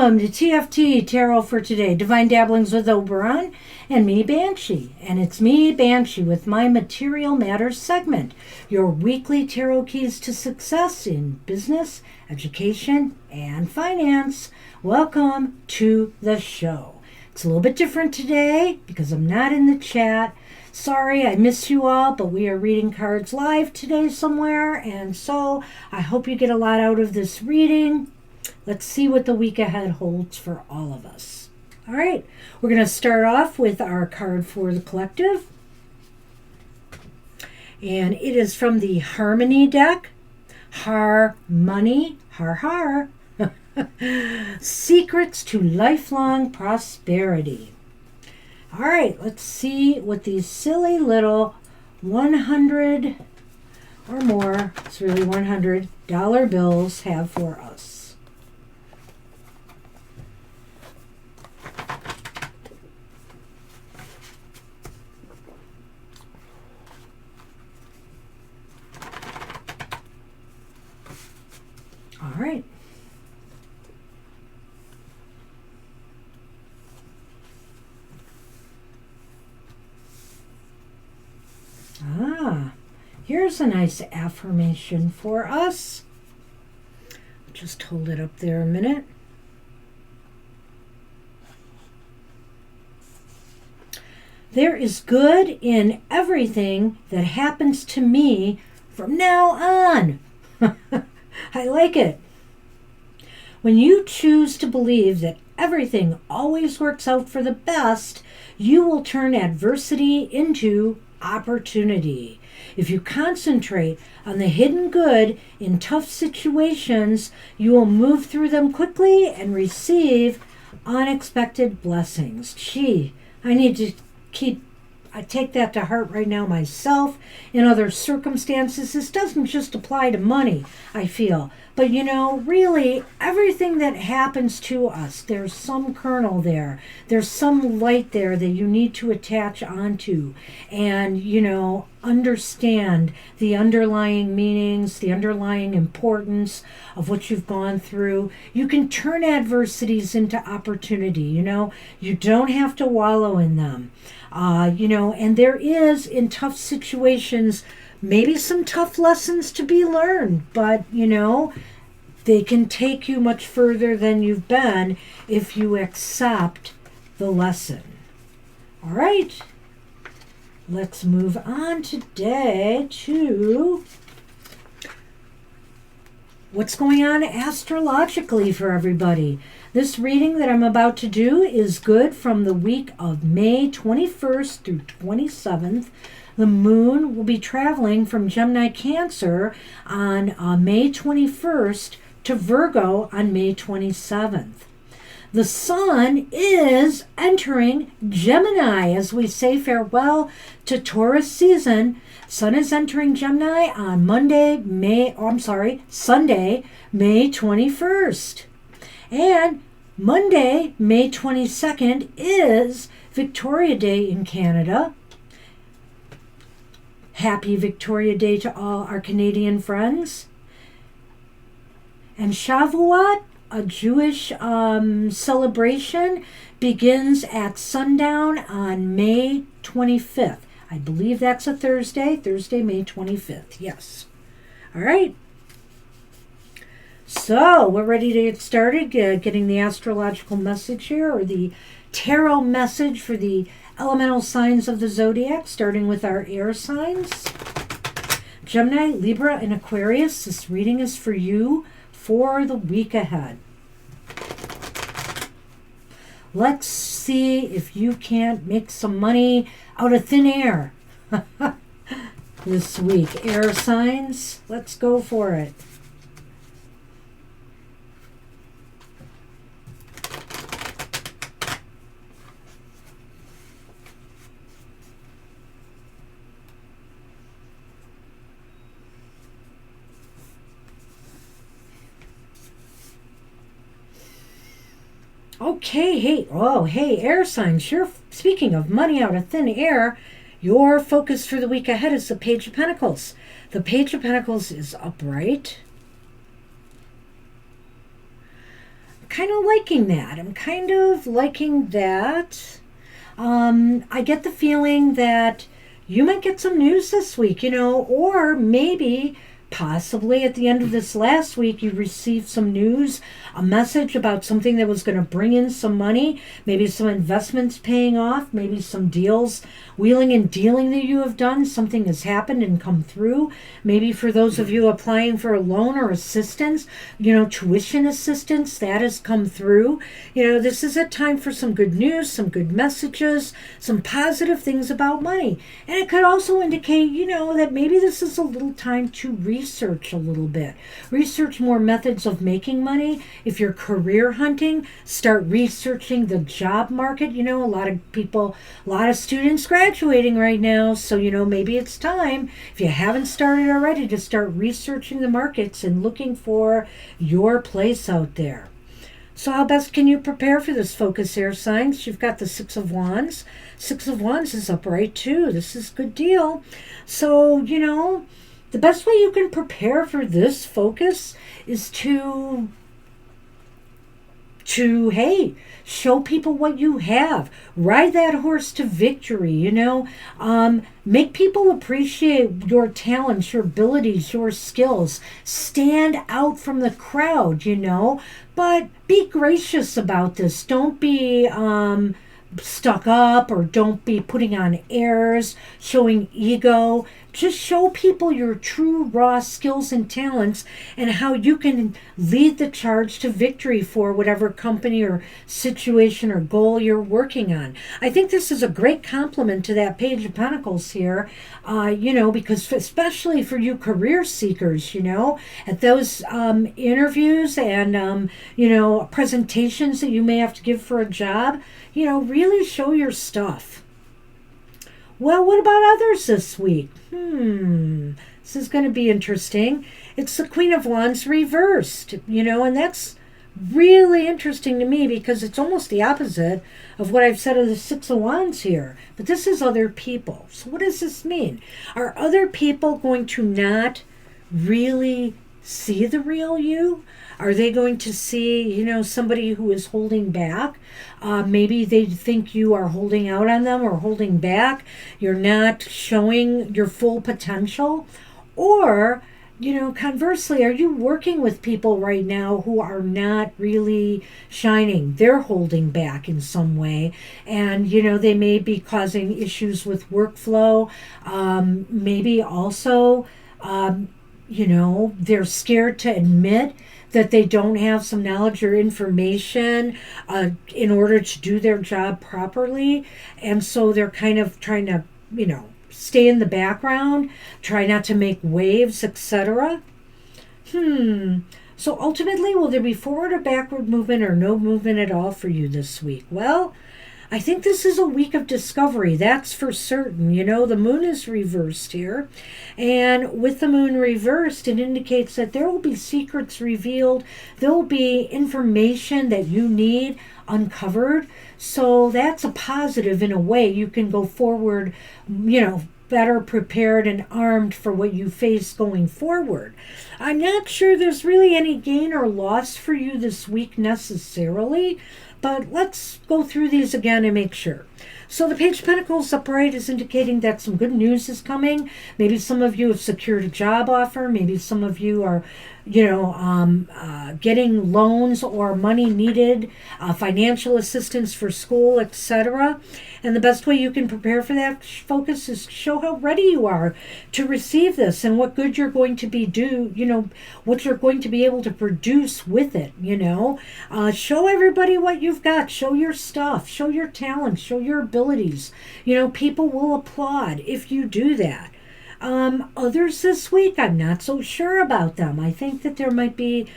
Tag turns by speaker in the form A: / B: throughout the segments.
A: Welcome to TFT Tarot for today, Divine Dabblings with Oberon and me, Banshee. And it's me, Banshee, with my Material Matters segment, your weekly tarot keys to success in business, education, and finance. Welcome to the show. It's a little bit different today because I'm not in the chat. Sorry, I miss you all, but we are reading cards live today somewhere, and so I hope you get a lot out of this reading. Let's see what the week ahead holds for all of us. All right, we're going to start off with our card for the collective. And it is from the Harmony deck. Harmony, har. Secrets to lifelong prosperity. All right, let's see what these silly little 100 or more, it's really $100 bills have for us. All right. Here's a nice affirmation for us. Just hold it up there a minute. There is good in everything that happens to me from now on. I like it. When you choose to believe that everything always works out for the best, you will turn adversity into opportunity. If you concentrate on the hidden good in tough situations, you will move through them quickly and receive unexpected blessings. Gee, I need to I take that to heart right now myself. In other circumstances, this doesn't just apply to money, I feel. But, really, everything that happens to us, there's some kernel there. There's some light there that you need to attach onto and, understand the underlying meanings, the underlying importance of what you've gone through. You can turn adversities into opportunity, You don't have to wallow in them. And there is, in tough situations, maybe some tough lessons to be learned, but, they can take you much further than you've been if you accept the lesson. All right, let's move on today to what's going on astrologically for everybody. This reading that I'm about to do is good from the week of May 21st through 27th. The moon will be traveling from Gemini Cancer on May 21st to Virgo on May 27th. The sun is entering Gemini as we say farewell to Taurus season. Sun is entering Gemini on Sunday, May 21st. And Monday, May 22nd is Victoria Day in Canada. Happy Victoria Day to all our Canadian friends. And Shavuot, a Jewish celebration, begins at sundown on May 25th. I believe that's a Thursday, May 25th, yes. All right. So we're ready to get started, getting the astrological message here, or the tarot message for the elemental signs of the zodiac, starting with our air signs. Gemini, Libra, and Aquarius, this reading is for you for the week ahead. Let's see if you can't make some money out of thin air this week. Air signs, let's go for it. Okay, hey, air signs. Speaking of money out of thin air, your focus for the week ahead is the Page of Pentacles. The Page of Pentacles is upright. kind of liking that. I'm kind of liking that. I get the feeling that you might get some news this week, or maybe possibly at the end of this last week you received some news, a message about something that was going to bring in some money, maybe some investments paying off, maybe some deals, wheeling and dealing that you have done, something has happened and come through. Maybe for those of you applying for a loan or assistance, tuition assistance, that has come through. This is a time for some good news, some good messages, some positive things about money. And it could also indicate, that maybe this is a little time to research a little bit. Research more methods of making money. If you're career hunting, start researching the job market. A lot of students graduating right now. So, maybe it's time, if you haven't started already, to start researching the markets and looking for your place out there. So how best can you prepare for this, focus air signs? You've got the Six of Wands. Six of Wands is upright too. This is a good deal. So, the best way you can prepare for this focus is to hey, show people what you have. Ride that horse to victory, make people appreciate your talents, your abilities, your skills. Stand out from the crowd, but be gracious about this. Don't be stuck up, or don't be putting on airs, showing ego. Just show people your true raw skills and talents and how you can lead the charge to victory for whatever company or situation or goal you're working on. I think this is a great compliment to that Page of Pentacles here, because especially for you career seekers, at those interviews and, presentations that you may have to give for a job, really show your stuff. Well, what about others this week? This is going to be interesting. It's the Queen of Wands reversed, and that's really interesting to me because it's almost the opposite of what I've said of the Six of Wands here. But this is other people. So what does this mean? Are other people going to not really see the real you? Are they going to see, somebody who is holding back? Maybe they think you are holding out on them or holding back. You're not showing your full potential. Or, conversely, are you working with people right now who are not really shining? They're holding back in some way. And, they may be causing issues with workflow. Maybe also, they're scared to admit that they don't have some knowledge or information in order to do their job properly. And so they're kind of trying to, stay in the background, try not to make waves, etc. So ultimately, will there be forward or backward movement or no movement at all for you this week? Well, I think this is a week of discovery, that's for certain. The moon is reversed here. And with the moon reversed, it indicates that there will be secrets revealed. There will be information that you need uncovered. So that's a positive in a way. You can go forward, better prepared and armed for what you face going forward. I'm not sure there's really any gain or loss for you this week necessarily. But let's go through these again and make sure. So the Page of Pentacles upright is indicating that some good news is coming. Maybe some of you have secured a job offer. Maybe some of you are, getting loans or money needed, financial assistance for school, etc. And the best way you can prepare for that focus is show how ready you are to receive this and what good you're going to be what you're going to be able to produce with it, Show everybody what you've got. Show your stuff. Show your talent. Show your abilities. People will applaud if you do that. Others this week, I'm not so sure about them. I think that there might be,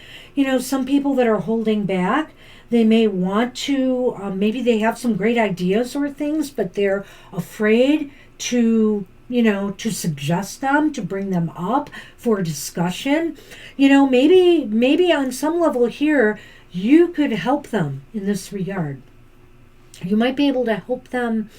A: some people that are holding back. They may want to, maybe they have some great ideas or things, but they're afraid to, to suggest them, to bring them up for discussion. Maybe on some level here, you could help them in this regard. You might be able to help them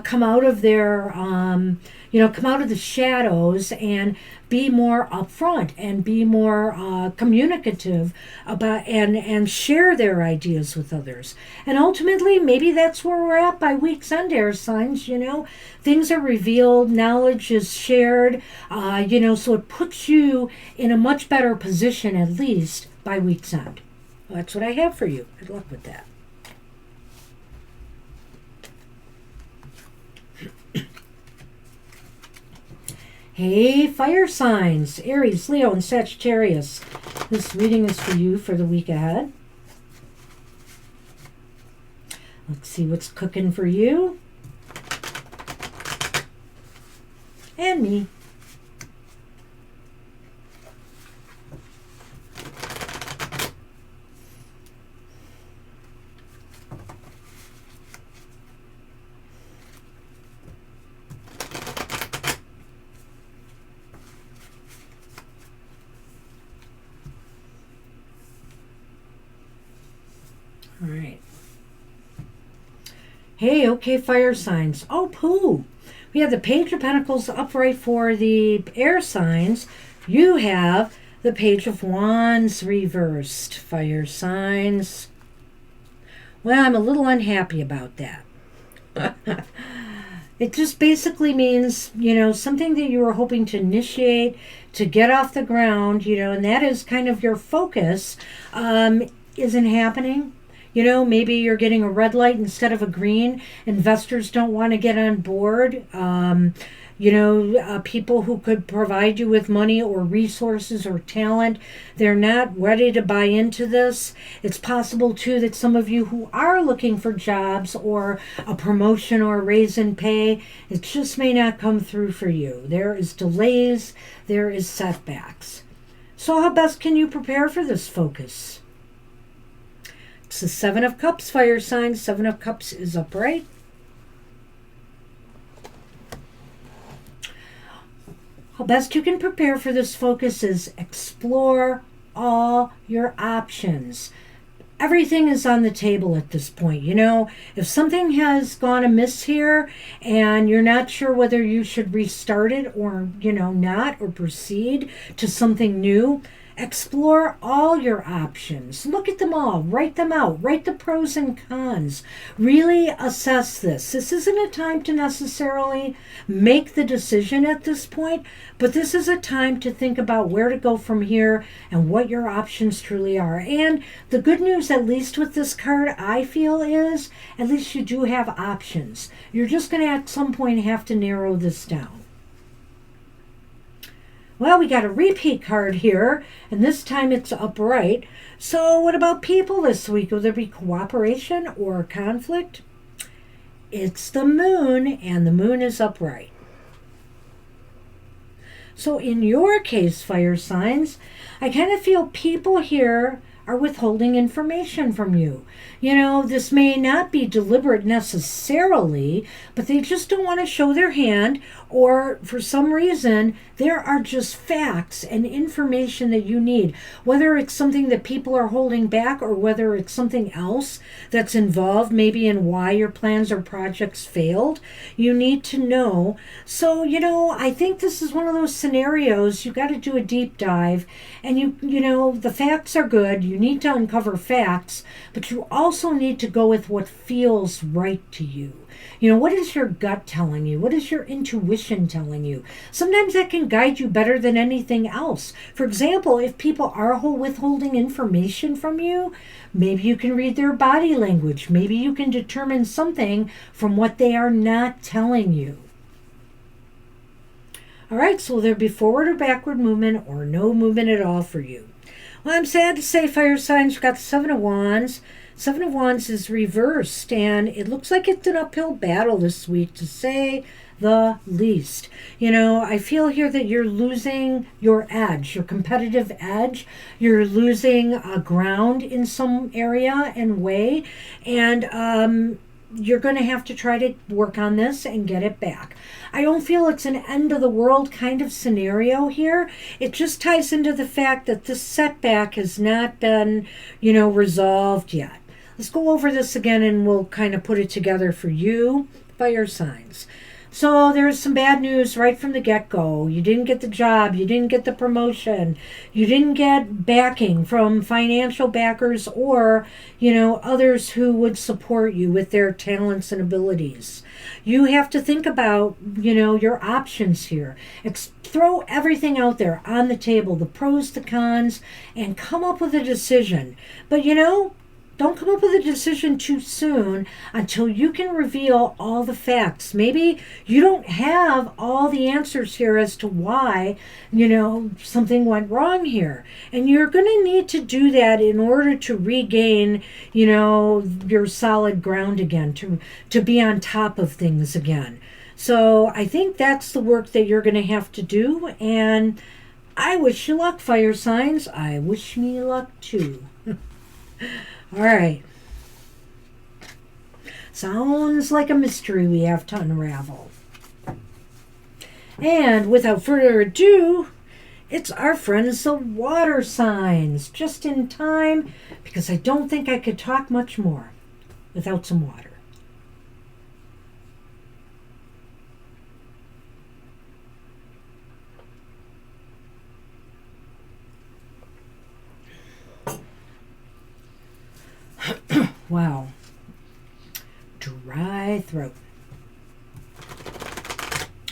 A: come out of their, come out of the shadows and be more upfront and be more communicative about and share their ideas with others. And ultimately, maybe that's where we're at by week's end, air signs. Things are revealed, knowledge is shared, so it puts you in a much better position, at least by week's end. Well, that's what I have for you. Good luck with that. Hey, fire signs, Aries, Leo, and Sagittarius. This reading is for you for the week ahead. Let's see what's cooking for you. And me. All right. Hey, okay, fire signs. Oh, poo. We have the Page of Pentacles upright for the air signs. You have the Page of Wands reversed, fire signs. Well, I'm a little unhappy about that. It just basically means, something that you were hoping to initiate, to get off the ground, and that is kind of your focus, isn't happening. Maybe you're getting a red light instead of a green. Investors don't want to get on board. People who could provide you with money or resources or talent, they're not ready to buy into this. It's possible, too, that some of you who are looking for jobs or a promotion or a raise in pay, it just may not come through for you. There is delays. There is setbacks. So how best can you prepare for this focus? It's the Seven of Cups, fire sign. Seven of Cups is upright. How best you can prepare for this focus is explore all your options. Everything is on the table at this point. If something has gone amiss here and you're not sure whether you should restart it or, not, or proceed to something new, explore all your options. Look at them all. Write them out. Write the pros and cons. Really assess this. This isn't a time to necessarily make the decision at this point, but this is a time to think about where to go from here and what your options truly are. And the good news, at least with this card, I feel is at least you do have options. You're just going to at some point have to narrow this down. Well, we got a repeat card here, and this time it's upright. So what about people this week? Will there be cooperation or conflict? It's the moon, and the moon is upright. So in your case, fire signs, I kind of feel people here are withholding information from you. This may not be deliberate necessarily, but they just don't want to show their hand, or for some reason, there are just facts and information that you need, whether it's something that people are holding back or whether it's something else that's involved, maybe in why your plans or projects failed. You need to know. So, I think this is one of those scenarios you got to do a deep dive, and the facts are good. You need to uncover facts, but you also need to go with what feels right to you. What is your gut telling you? What is your intuition telling you? Sometimes that can guide you better than anything else. For example, if people are withholding information from you, maybe you can read their body language. Maybe you can determine something from what they are not telling you. All right, so will there be forward or backward movement or no movement at all for you? Well, I'm sad to say, fire signs, you've got the Seven of Wands. Seven of Wands is reversed, and it looks like it's an uphill battle this week, to say the least. I feel here that you're losing your edge, your competitive edge. You're losing ground in some area and way, and you're going to have to try to work on this and get it back. I don't feel it's an end of the world kind of scenario here. It just ties into the fact that this setback has not been, resolved yet. let's go over this again and we'll kind of put it together for you, fire signs. So there's some bad news right from the get-go. You didn't get the job. You didn't get the promotion. You didn't get backing from financial backers or, others who would support you with their talents and abilities. You have to think about, your options here. Throw everything out there on the table, the pros, the cons, and come up with a decision. But, don't come up with a decision too soon until you can reveal all the facts. Maybe you don't have all the answers here as to why, something went wrong here. And you're going to need to do that in order to regain, your solid ground again, to be on top of things again. So I think that's the work that you're going to have to do. And I wish you luck, fire signs. I wish me luck too. All right. Sounds like a mystery we have to unravel. And without further ado, it's our friends the water signs. Just in time, because I don't think I could talk much more without some water. Wow. Dry throat.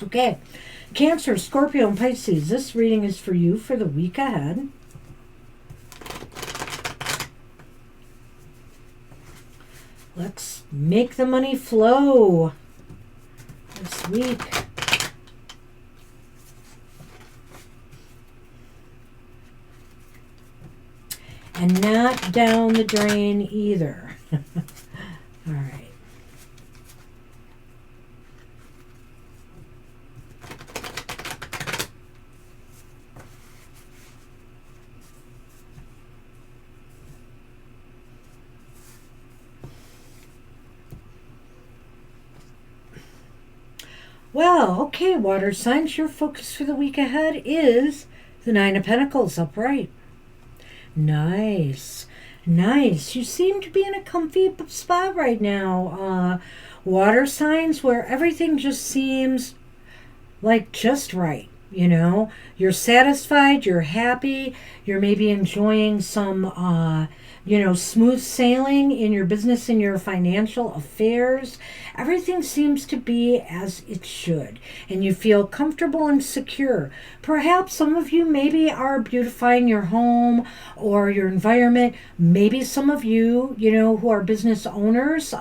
A: Okay. Cancer, Scorpio, and Pisces. This reading is for you for the week ahead. Let's make the money flow this week. And not down the drain either. All right. Well, okay, water signs, your focus for the week ahead is the Nine of Pentacles upright. Nice. Nice. You seem to be in a comfy spot right now. Water signs where everything just seems like just right. You're satisfied, you're happy, you're maybe enjoying some, smooth sailing in your business and your financial affairs. Everything seems to be as it should, and you feel comfortable and secure. Perhaps some of you maybe are beautifying your home or your environment. Maybe some of you, who are business owners,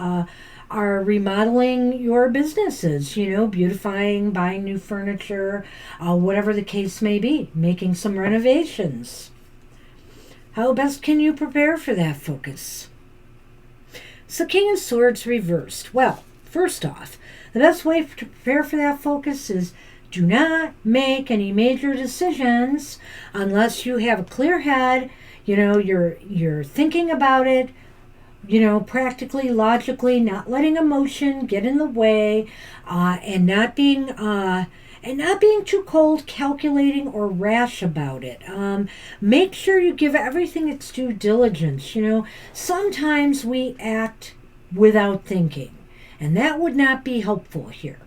A: are remodeling your businesses, beautifying, buying new furniture, whatever the case may be, making some renovations. How best can you prepare for that focus? So King of Swords reversed. Well, first off, the best way to prepare for that focus is do not make any major decisions unless you have a clear head, you're thinking about it, practically, logically, not letting emotion get in the way, and not being too cold, calculating, or rash about it. Make sure you give everything its due diligence. Sometimes we act without thinking, and that would not be helpful here.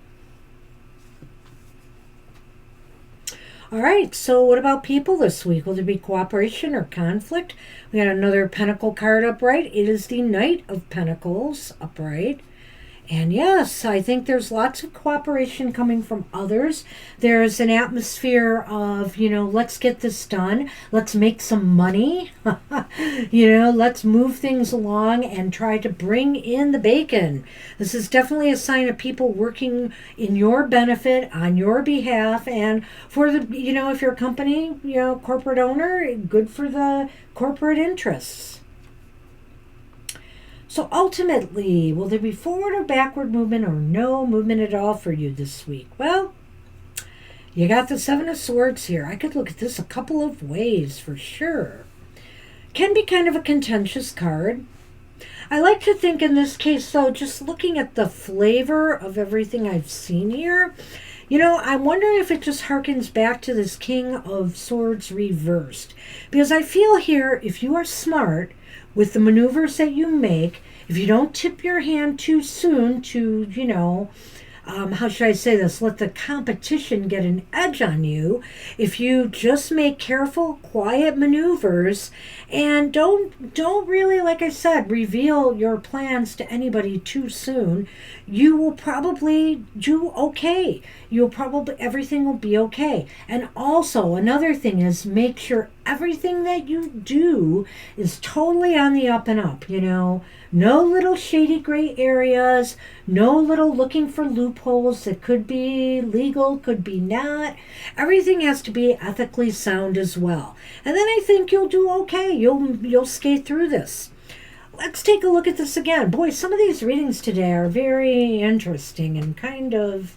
A: All right, so what about people this week? Will there be cooperation or conflict? We got another Pentacle card upright. It is the Knight of Pentacles upright. And yes, I think there's lots of cooperation coming from others. There's an atmosphere of, let's get this done. Let's make some money. Let's move things along and try to bring in the bacon. This is definitely a sign of people working in your benefit, on your behalf, and for the, if you're a company, corporate owner, good for the corporate interests. So ultimately, will there be forward or backward movement or no movement at all for you this week? Well, you got the Seven of Swords here. I could look at this a couple of ways for sure. Can be kind of a contentious card. I like to think in this case, though, just looking at the flavor of everything I've seen here, I wonder if it just harkens back to this King of Swords reversed. Because I feel here, if you are smart, with the maneuvers that you make, if you don't tip your hand too soon to, how should I say this? Let the competition get an edge on you. If you just make careful, quiet maneuvers and don't really, like I said, reveal your plans to anybody too soon, you will probably do okay. Everything will be okay. And also, another thing is make sure everything that you do is totally on the up and up, No little shady gray areas, no little looking for loopholes that could be legal, could be not. Everything has to be ethically sound as well. And then I think you'll do okay. You'll skate through this. Let's take a look at this again. Boy, some of these readings today are very interesting and kind of,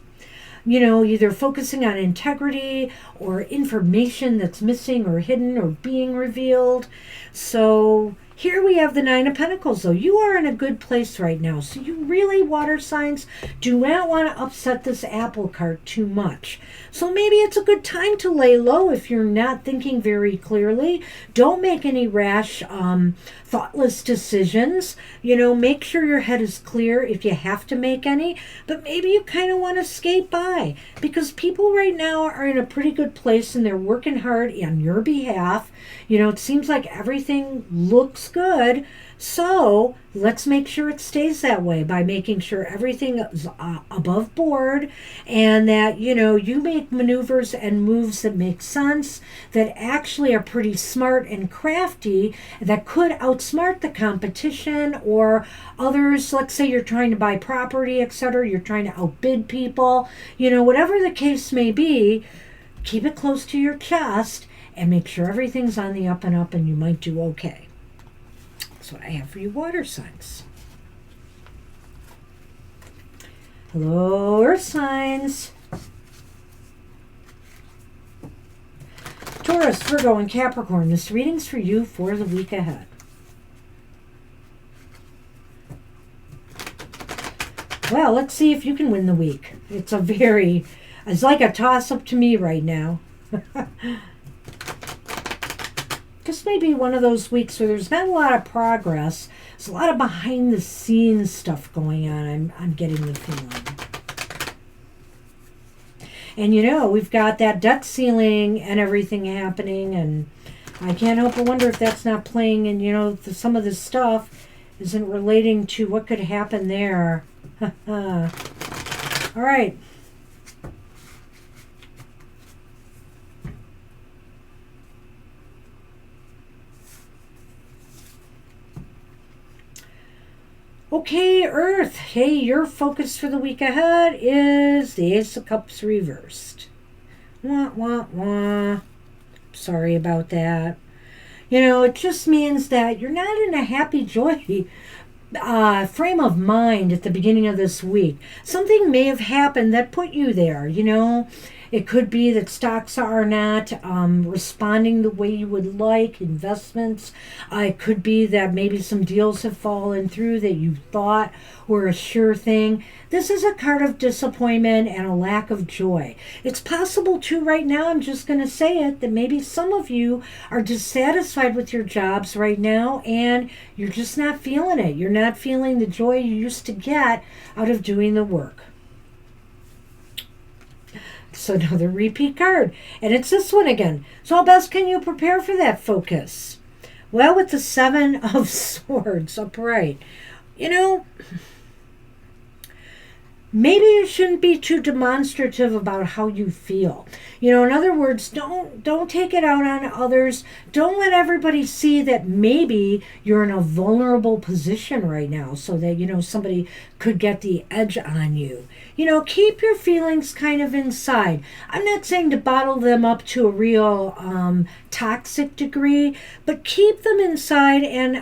A: either focusing on integrity or information that's missing or hidden or being revealed. So here we have the Nine of Pentacles, though. You are in a good place right now. So you really, water signs, do not want to upset this apple cart too much. So maybe it's a good time to lay low if you're not thinking very clearly. Don't make any rash, thoughtless decisions. Make sure your head is clear if you have to make any. But maybe you kind of want to skate by, because people right now are in a pretty good place and they're working hard on your behalf. It seems like everything looks good. So let's make sure it stays that way by making sure everything is above board, and that, you make maneuvers and moves that make sense, that actually are pretty smart and crafty, that could outsmart the competition or others. Let's say you're trying to buy property, etc. You're trying to outbid people. Whatever the case may be, keep it close to your chest and make sure everything's on the up and up, and you might do okay. That's what I have for you, water signs. Hello, earth signs. Taurus, Virgo, and Capricorn. This reading's for you for the week ahead. Well, let's see if you can win the week. It's like a toss-up to me right now. This may be one of those weeks where there's not a lot of progress. There's a lot of behind-the-scenes stuff going on. I'm getting the feeling. And, we've got that debt ceiling and everything happening, and I can't help but wonder if that's not playing, and, some of this stuff isn't relating to what could happen there. All right. Okay, Earth. Hey, your focus for the week ahead is the Ace of Cups reversed. Wah, wah, wah. Sorry about that. It just means that you're not in a happy, joy frame of mind at the beginning of this week. Something may have happened that put you there, It could be that stocks are not responding the way you would like, investments. It could be that maybe some deals have fallen through that you thought were a sure thing. This is a card of disappointment and a lack of joy. It's possible too right now, I'm just going to say it, that maybe some of you are dissatisfied with your jobs right now and you're just not feeling it. You're not feeling the joy you used to get out of doing the work. So another repeat card, and it's this one again. So how best can you prepare for that focus? Well, with the Seven of Swords upright, maybe you shouldn't be too demonstrative about how you feel. In other words, don't take it out on others. Don't let everybody see that maybe you're in a vulnerable position right now so that, somebody could get the edge on you. Keep your feelings kind of inside. I'm not saying to bottle them up to a real toxic degree, but keep them inside and,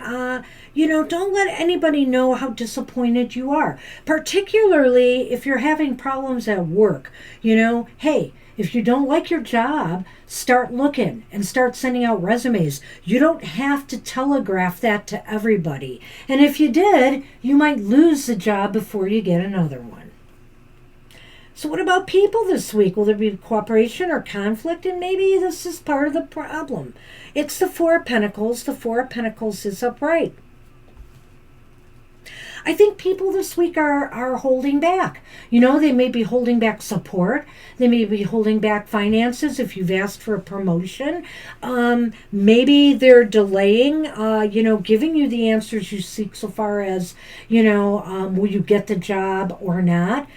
A: don't let anybody know how disappointed you are, particularly if you're having problems at work. Hey, if you don't like your job, start looking and start sending out resumes. You don't have to telegraph that to everybody. And if you did, you might lose the job before you get another one. So what about people this week? Will there be cooperation or conflict? And maybe this is part of the problem. It's the Four of Pentacles. The Four of Pentacles is upright. I think people this week are holding back. They may be holding back support. They may be holding back finances if you've asked for a promotion. Maybe they're delaying, giving you the answers you seek so far as, will you get the job or not.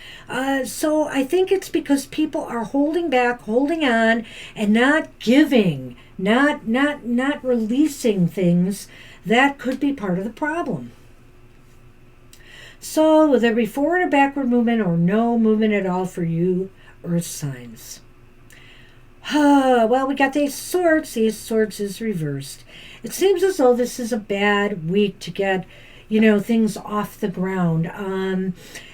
A: So I think it's because people are holding back, holding on, and not giving, not releasing things. That could be part of the problem. So, will there be forward or backward movement or no movement at all for you, Earth signs? Well, we got the Ace of Swords. The Ace of Swords is reversed. It seems as though this is a bad week to get, things off the ground.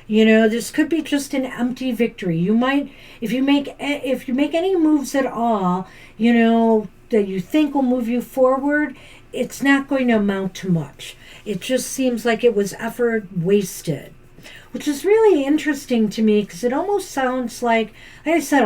A: This could be just an empty victory. You might, if you make any moves at all, that you think will move you forward, it's not going to amount to much. It just seems like it was effort wasted, which is really interesting to me because it almost sounds like I said,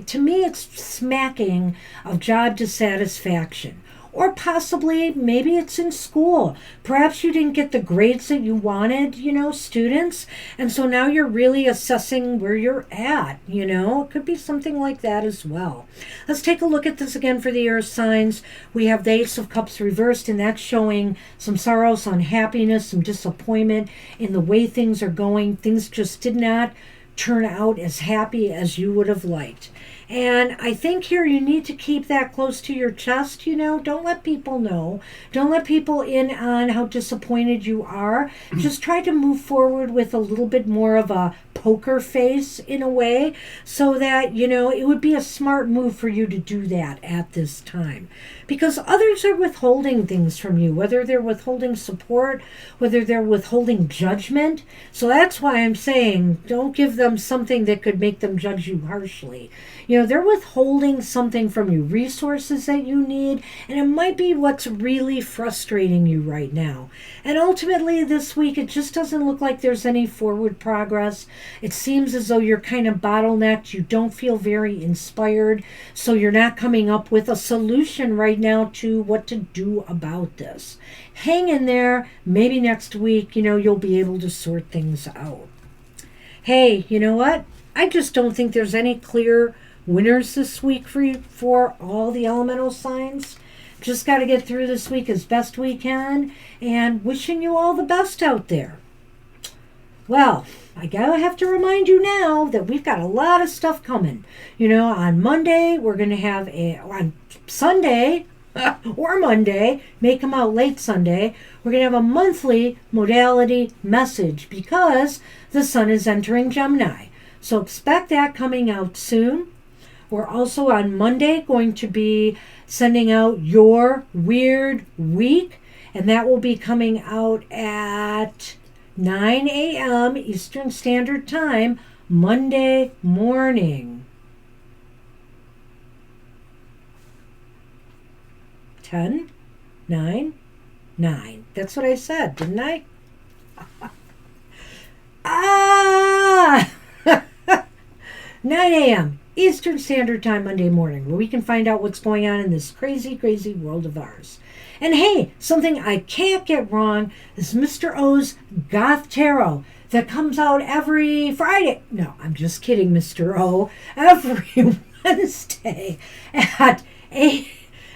A: to me it's smacking of job dissatisfaction. Or possibly, maybe it's in school. Perhaps you didn't get the grades that you wanted, students. And so now you're really assessing where you're at, It could be something like that as well. Let's take a look at this again for the Earth signs. We have the Ace of Cups reversed, and that's showing some sorrow, some unhappiness, some disappointment in the way things are going. Things just did not turn out as happy as you would have liked. And I think here you need to keep that close to your chest, Don't let people know. Don't let people in on how disappointed you are. Just try to move forward with a little bit more of a poker face in a way so that, it would be a smart move for you to do that at this time. Because others are withholding things from you, whether they're withholding support, whether they're withholding judgment. So that's why I'm saying don't give them something that could make them judge you harshly. They're withholding something from you, resources that you need, and it might be what's really frustrating you right now. And ultimately this week, it just doesn't look like there's any forward progress. It seems as though you're kind of bottlenecked. You don't feel very inspired, so you're not coming up with a solution right now to what to do about this. Hang in there. Maybe next week, you'll be able to sort things out. Hey, you know what? I just don't think there's any clear winners this week for all the elemental signs. Just got to get through this week as best we can, and wishing you all the best out there. Well, I gotta have to remind you now that we've got a lot of stuff coming. On Monday, we're going to have on Sunday, or Monday, may come out late Sunday, we're going to have a monthly modality message because the sun is entering Gemini. So expect that coming out soon. We're also on Monday going to be sending out your weird week, and that will be coming out at 9 a.m. Eastern Standard Time, Monday morning. 10, 9, 9. That's what I said, didn't I? 9 a.m. Eastern Standard Time, Monday morning, where we can find out what's going on in this crazy, crazy world of ours. And hey, something I can't get wrong is Mr. O's Goth Tarot that comes out every Friday. No, I'm just kidding, Mr. O. Every Wednesday at 8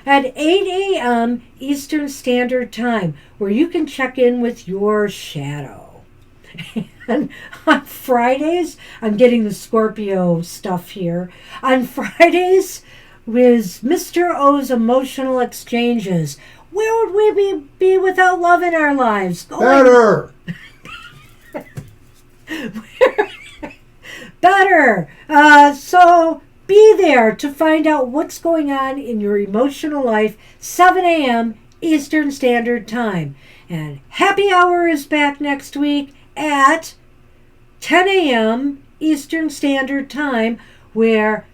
A: a.m. Eastern Standard Time, where you can check in with your shadow. And on Fridays, I'm getting the Scorpio stuff here. On Fridays, with Mr. O's Emotional Exchanges. Where would we be without love in our lives?
B: Better!
A: Better! So be there to find out what's going on in your emotional life, 7 a.m. Eastern Standard Time. And Happy Hour is back next week at 10 a.m. Eastern Standard Time, where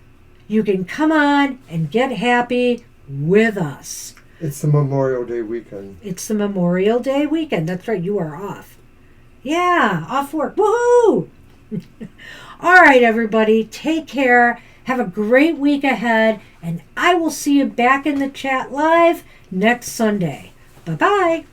A: you can come on and get happy with us.
B: It's the Memorial Day weekend.
A: It's the Memorial Day weekend. That's right, you are off. Yeah, off work. Woohoo! All right, everybody, take care. Have a great week ahead, and I will see you back in the chat live next Sunday. Bye-bye.